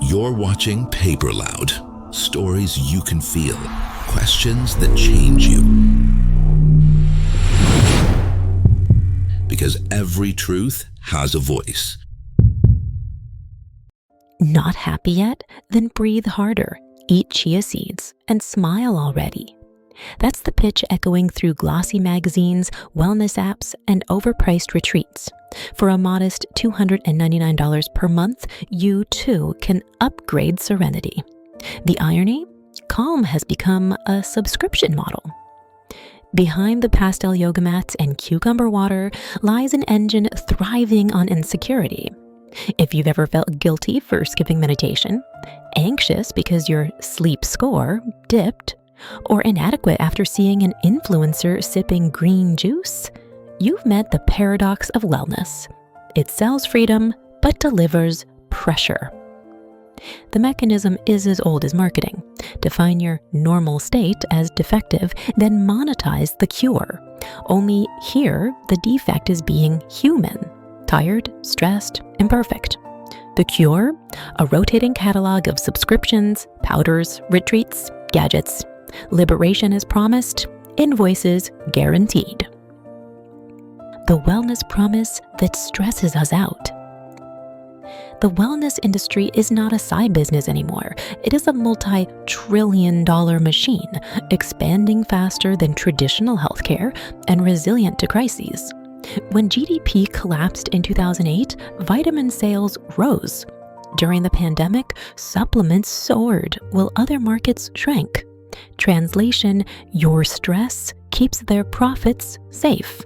You're watching PaperLoud, stories you can feel, questions that change you. Because every truth has a voice. Not happy yet? Then breathe harder, eat chia seeds, and smile already. That's the pitch echoing through glossy magazines, wellness apps, and overpriced retreats. For a modest $299 per month, you too can upgrade serenity. The irony? Calm has become a subscription model. Behind the pastel yoga mats and cucumber water lies an engine thriving on insecurity. If you've ever felt guilty for skipping meditation, anxious because your sleep score dipped, or inadequate after seeing an influencer sipping green juice, you've met the paradox of wellness. It sells freedom, but delivers pressure. The mechanism is as old as marketing. Define your normal state as defective, then monetize the cure. Only here, the defect is being human, tired, stressed, imperfect. The cure? A rotating catalog of subscriptions, powders, retreats, gadgets. Liberation is promised, invoices guaranteed. The wellness promise that stresses us out. The wellness industry is not a side business anymore. It is a multi-trillion-dollar machine, expanding faster than traditional healthcare and resilient to crises. When GDP collapsed in 2008, vitamin sales rose. During the pandemic, supplements soared while other markets shrank. Translation, your stress keeps their profits safe.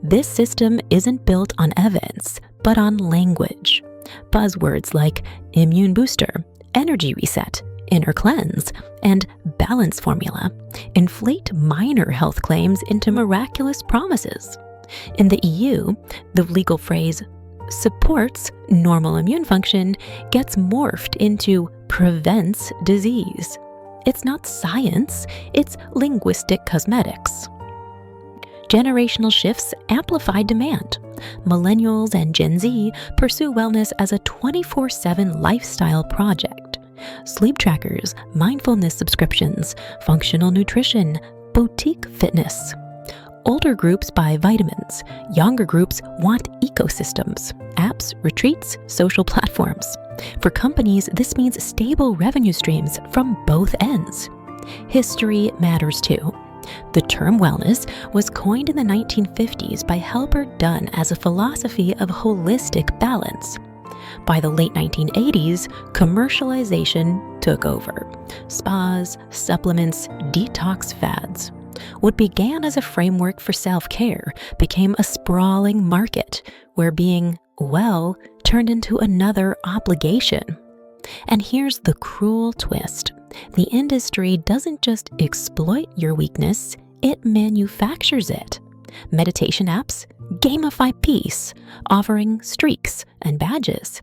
This system isn't built on evidence, but on language. Buzzwords like immune booster, energy reset, inner cleanse, and balance formula inflate minor health claims into miraculous promises. In the EU, the legal phrase supports normal immune function gets morphed into prevents disease. It's not science, it's linguistic cosmetics. Generational shifts amplify demand. Millennials and Gen Z pursue wellness as a 24/7 lifestyle project. Sleep trackers, mindfulness subscriptions, functional nutrition, boutique fitness. Older groups buy vitamins. Younger groups want ecosystems, apps, retreats, social platforms. For companies, this means stable revenue streams from both ends. History matters too. The term wellness was coined in the 1950s by Halbert Dunn as a philosophy of holistic balance. By the late 1980s, commercialization took over. Spas, supplements, detox fads. What began as a framework for self-care became a sprawling market where being well turned into another obligation. And here's the cruel twist. The industry doesn't just exploit your weakness, it manufactures it. Meditation apps gamify peace, offering streaks and badges.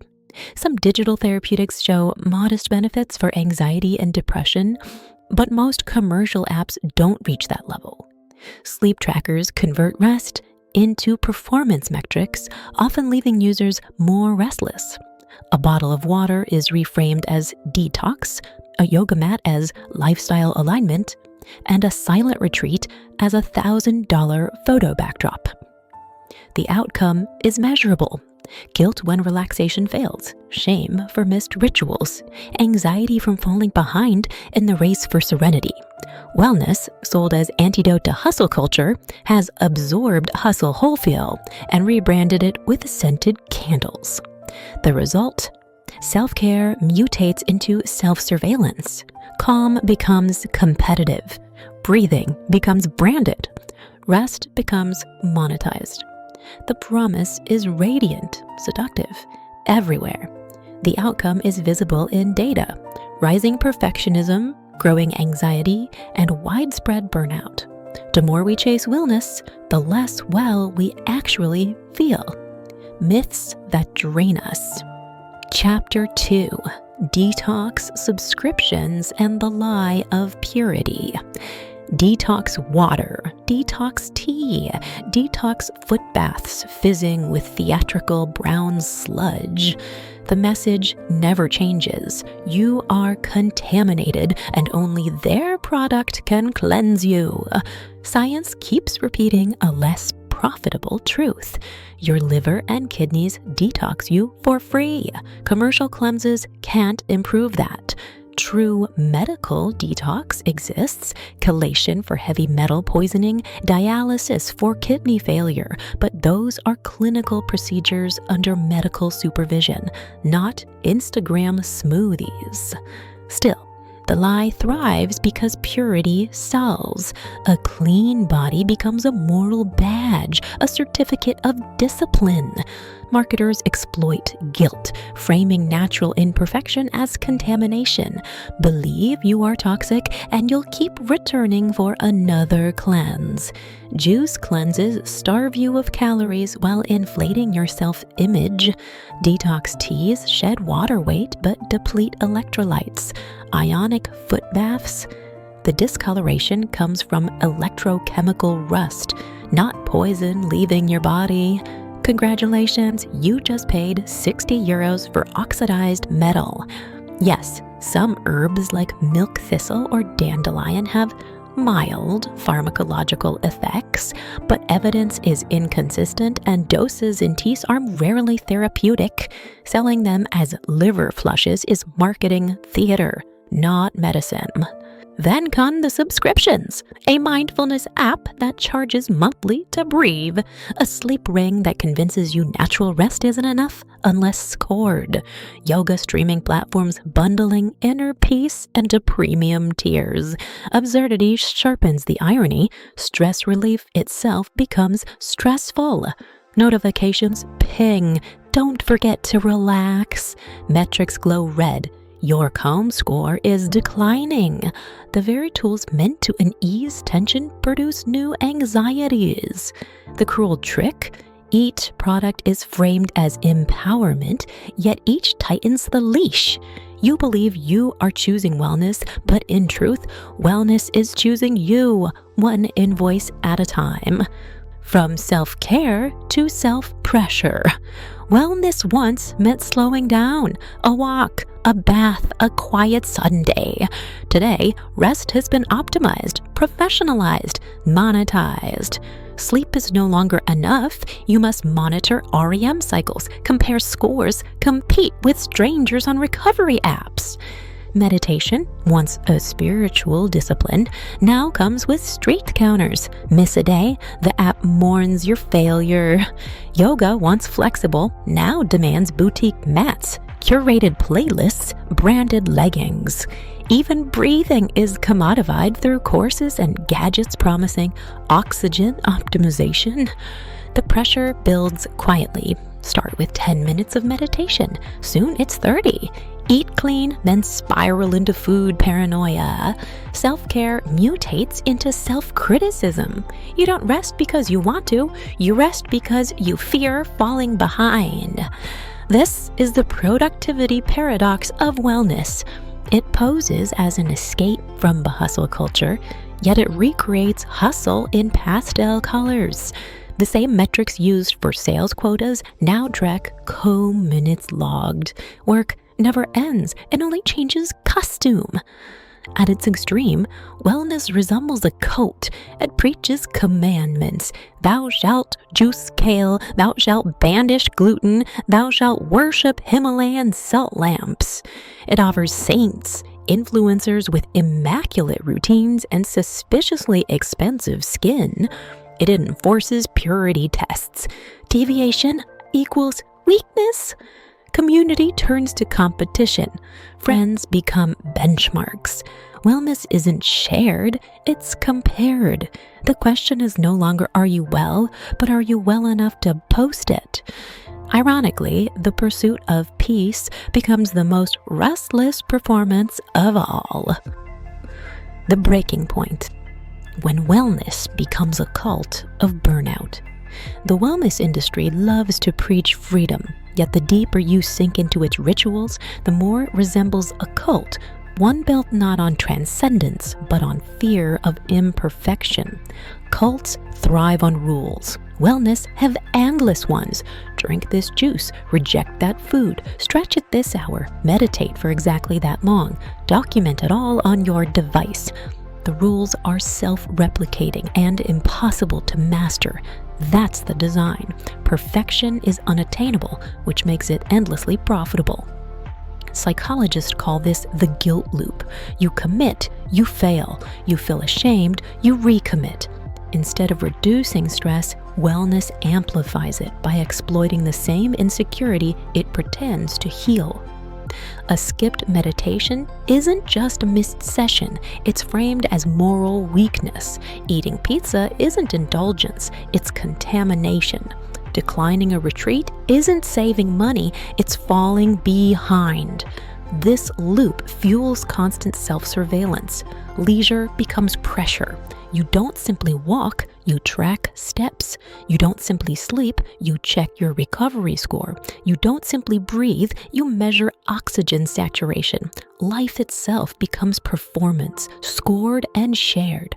Some digital therapeutics show modest benefits for anxiety and depression, but most commercial apps don't reach that level. Sleep trackers convert rest into performance metrics, often leaving users more restless. A bottle of water is reframed as detox, a yoga mat as lifestyle alignment, and a silent retreat as a $1,000 photo backdrop. The outcome is measurable. Guilt when relaxation fails, shame for missed rituals, anxiety from falling behind in the race for serenity. Wellness, sold as antidote to hustle culture, has absorbed hustle wholesale and rebranded it with scented candles. The result? Self-care mutates into self-surveillance. Calm becomes competitive. Breathing becomes branded. Rest becomes monetized. The promise is radiant, seductive, everywhere. The outcome is visible in data: rising perfectionism, growing anxiety, and widespread burnout. The more we chase wellness, the less well we actually feel. Myths that drain us. Chapter 2: Detox Subscriptions and the Lie of Purity. Detox water, detox tea, detox foot baths fizzing with theatrical brown sludge. The message never changes. You are contaminated, and only their product can cleanse you. Science keeps repeating a less profitable truth. Your liver and kidneys detox you for free. Commercial cleanses can't improve that. True medical detox exists: chelation for heavy metal poisoning, dialysis for kidney failure, but those are clinical procedures under medical supervision, not Instagram smoothies. Still, the lie thrives because purity sells. A clean body becomes a moral badge, a certificate of discipline. Marketers exploit guilt, framing natural imperfection as contamination. Believe you are toxic and you'll keep returning for another cleanse. Juice cleanses starve you of calories while inflating your self-image. Detox teas shed water weight but deplete electrolytes. Ionic foot baths. The discoloration comes from electrochemical rust, not poison leaving your body. Congratulations, you just paid 60 euros for oxidized metal. Yes, some herbs like milk thistle or dandelion have mild pharmacological effects, but evidence is inconsistent and doses in teas are rarely therapeutic. Selling them as liver flushes is marketing theater, not medicine. Then come the subscriptions, a mindfulness app that charges monthly to breathe, a sleep ring that convinces you natural rest isn't enough unless scored, yoga streaming platforms bundling inner peace into premium tiers. Absurdity sharpens the irony. Stress relief itself becomes stressful. Notifications ping. Don't forget to relax. Metrics glow red. Your calm score is declining. The very tools meant to ease tension produce new anxieties. The cruel trick? Each product is framed as empowerment, yet each tightens the leash. You believe you are choosing wellness, but in truth, wellness is choosing you, one invoice at a time. From self-care to self-pressure. Wellness once meant slowing down, a walk, a bath, a quiet Sunday. Today, rest has been optimized, professionalized, monetized. Sleep is no longer enough. You must monitor REM cycles, compare scores, compete with strangers on recovery apps. Meditation, once a spiritual discipline, now comes with street counters. Miss a day, the app mourns your failure. Yoga, once flexible, now demands boutique mats, curated playlists, branded leggings. Even breathing is commodified through courses and gadgets promising oxygen optimization. The pressure builds quietly. Start with 10 minutes of meditation. Soon it's 30. Eat clean, then spiral into food paranoia. Self-care mutates into self-criticism. You don't rest because you want to. You rest because you fear falling behind. This is the productivity paradox of wellness. It poses as an escape from the hustle culture, yet it recreates hustle in pastel colors. The same metrics used for sales quotas now track minutes logged. Work never ends and only changes costume. At its extreme, wellness resembles a cult. It preaches commandments. Thou shalt juice kale, thou shalt bandish gluten, thou shalt worship Himalayan salt lamps. It offers saints, influencers with immaculate routines and suspiciously expensive skin. It enforces purity tests. Deviation equals weakness. Community turns to competition. Friends become benchmarks. Wellness isn't shared, it's compared. The question is no longer are you well, but are you well enough to post it? Ironically, the pursuit of peace becomes the most restless performance of all. The breaking point. When wellness becomes a cult of burnout. The wellness industry loves to preach freedom, yet the deeper you sink into its rituals, the more it resembles a cult, one built not on transcendence, but on fear of imperfection. Cults thrive on rules, Wellness have endless ones. Drink this juice, reject that food, stretch at this hour, meditate for exactly that long. Document it all on your device. The rules are self-replicating and impossible to master. That's the design. Perfection is unattainable, which makes it endlessly profitable. Psychologists call this the guilt loop. You commit, you fail. You feel ashamed, you recommit. Instead of reducing stress, wellness amplifies it by exploiting the same insecurity it pretends to heal. A skipped meditation isn't just a missed session, it's framed as moral weakness. Eating pizza isn't indulgence, it's contamination. Declining a retreat isn't saving money, it's falling behind. This loop fuels constant self-surveillance. Leisure becomes pressure. You don't simply walk, you track steps. You don't simply sleep, you check your recovery score. You don't simply breathe, you measure oxygen saturation. Life itself becomes performance, scored and shared.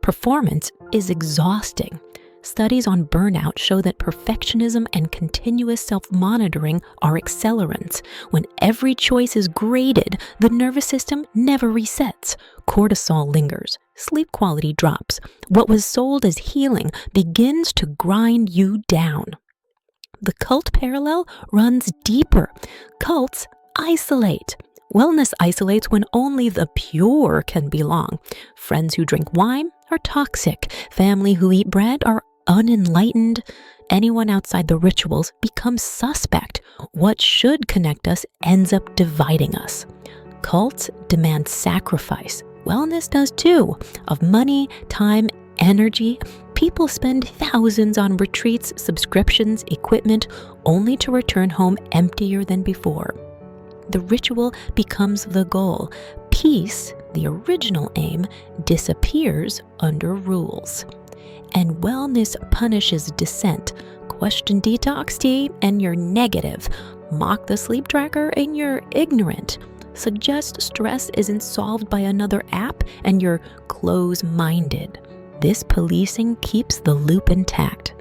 Performance is exhausting. Studies on burnout show that perfectionism and continuous self-monitoring are accelerants. When every choice is graded, the nervous system never resets. Cortisol lingers. Sleep quality drops. What was sold as healing begins to grind you down. The cult parallel runs deeper. Cults isolate. Wellness isolates when only the pure can belong. Friends who drink wine are toxic. Family who eat bread are unenlightened. Anyone outside the rituals becomes suspect. What should connect us ends up dividing us. Cults demand sacrifice. Wellness does too, of money, time, energy. People spend thousands on retreats, subscriptions, equipment, only to return home emptier than before. The ritual becomes the goal. Peace, the original aim, disappears under rules. And wellness punishes dissent. Question detox tea and you're negative. Mock the sleep tracker and you're ignorant. Suggest stress isn't solved by another app and you're close-minded. This policing keeps the loop intact.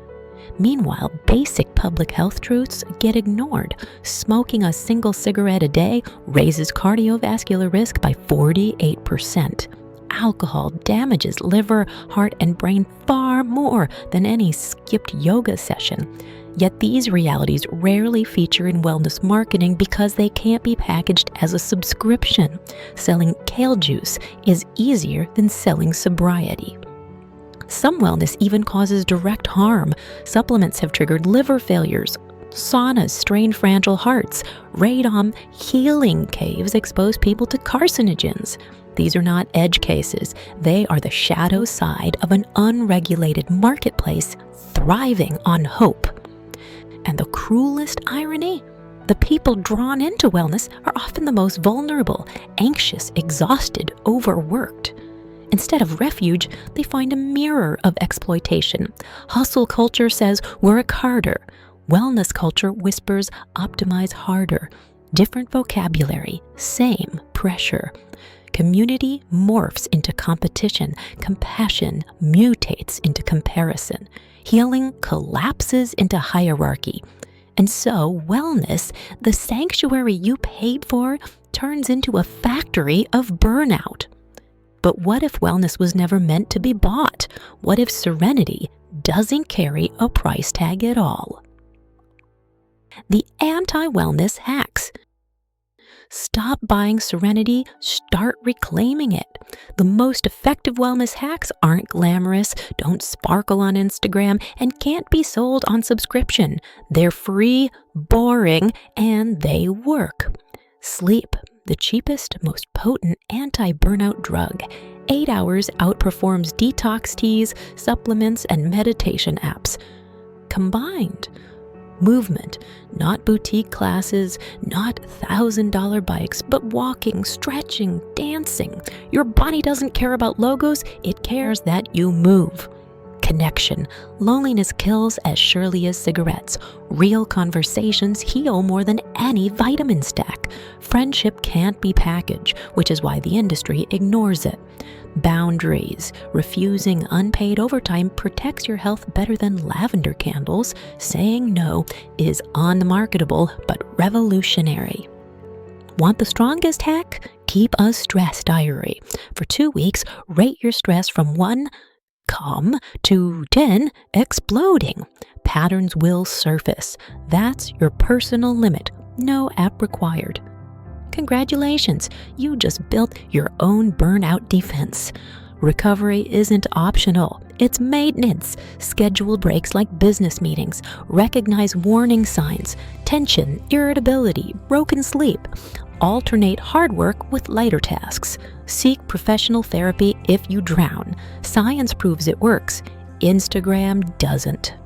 Meanwhile, basic public health truths get ignored. Smoking a single cigarette a day raises cardiovascular risk by 48%. Alcohol damages liver, heart, and brain far more than any skipped yoga session. Yet these realities rarely feature in wellness marketing because they can't be packaged as a subscription. Selling kale juice is easier than selling sobriety. Some wellness even causes direct harm. Supplements have triggered liver failures. Saunas strain fragile hearts. Radon healing caves expose people to carcinogens. These are not edge cases. They are the shadow side of an unregulated marketplace thriving on hope. And the cruelest irony? The people drawn into wellness are often the most vulnerable, anxious, exhausted, overworked. Instead of refuge, they find a mirror of exploitation. Hustle culture says, work harder. Wellness culture whispers, optimize harder. Different vocabulary, same pressure. Community morphs into competition. Compassion mutates into comparison. Healing collapses into hierarchy. And so, wellness, the sanctuary you paid for, turns into a factory of burnout. But what if wellness was never meant to be bought? What if serenity doesn't carry a price tag at all? The anti-wellness hacks. Stop buying serenity, start reclaiming it. The most effective wellness hacks aren't glamorous, don't sparkle on Instagram, and can't be sold on subscription. They're free, boring, and they work. Sleep, the cheapest, most potent anti-burnout drug. 8 hours outperforms detox teas, supplements, and meditation apps. Combined. Movement, not boutique classes, not $1,000 bikes, but walking, stretching, dancing. Your body doesn't care about logos, it cares that you move. connection. Loneliness kills as surely as cigarettes. Real conversations heal more than any vitamin stack. Friendship can't be packaged, which is why the industry ignores it. Boundaries. Refusing unpaid overtime protects your health better than lavender candles. Saying no is unmarketable but revolutionary. Want the strongest hack? Keep a stress diary. For 2 weeks, rate your stress from 1, calm, to 10, exploding. Patterns will surface. That's your personal limit. No app required. Congratulations, you just built your own burnout defense. Recovery isn't optional, it's maintenance. Schedule breaks like business meetings. Recognize warning signs, tension, irritability, broken sleep. Alternate hard work with lighter tasks. Seek professional therapy if you drown. Science proves it works. Instagram doesn't.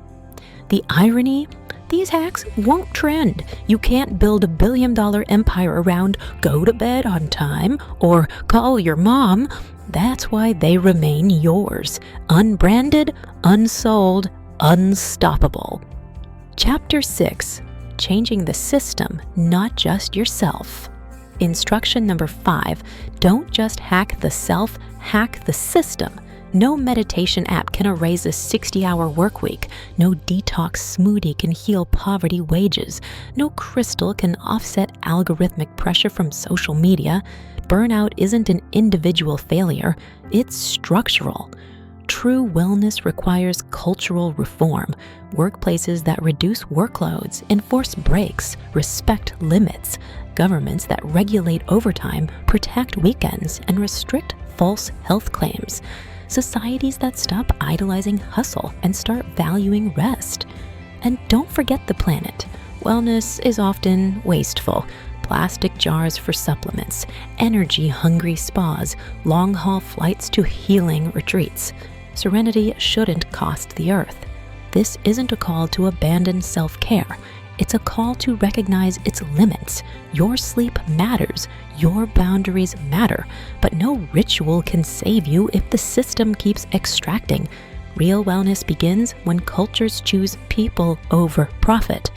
The irony? These hacks won't trend. You can't build a billion-dollar empire around go to bed on time or call your mom. That's why they remain yours. Unbranded, unsold, unstoppable. Chapter 6. Changing the system, not just yourself. Instruction number 5. Don't just hack the self, hack the system. No meditation app can erase a 60-hour work week. No detox smoothie can heal poverty wages. No crystal can offset algorithmic pressure from social media. Burnout isn't an individual failure, it's structural. True wellness requires cultural reform. Workplaces that reduce workloads, enforce breaks, respect limits. Governments that regulate overtime, protect weekends, and restrict false health claims. Societies that stop idolizing hustle and start valuing rest. And don't forget the planet. Wellness is often wasteful. Plastic jars for supplements, energy-hungry spas, long-haul flights to healing retreats. Serenity shouldn't cost the earth. This isn't a call to abandon self-care. It's a call to recognize its limits. Your sleep matters. Your boundaries matter. But no ritual can save you if the system keeps extracting. Real wellness begins when cultures choose people over profit.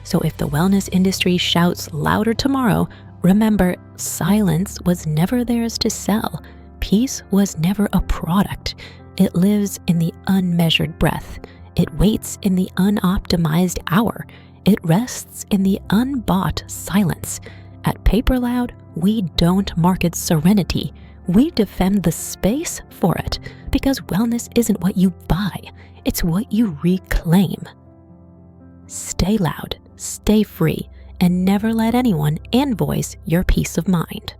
So if the wellness industry shouts louder tomorrow, remember, silence was never theirs to sell. Peace was never a product. It lives in the unmeasured breath. It waits in the unoptimized hour. It rests in the unbought silence. At PaperLoud, we don't market serenity. We defend the space for it, because wellness isn't what you buy, it's what you reclaim. Stay loud, stay free, and never let anyone invoice your peace of mind.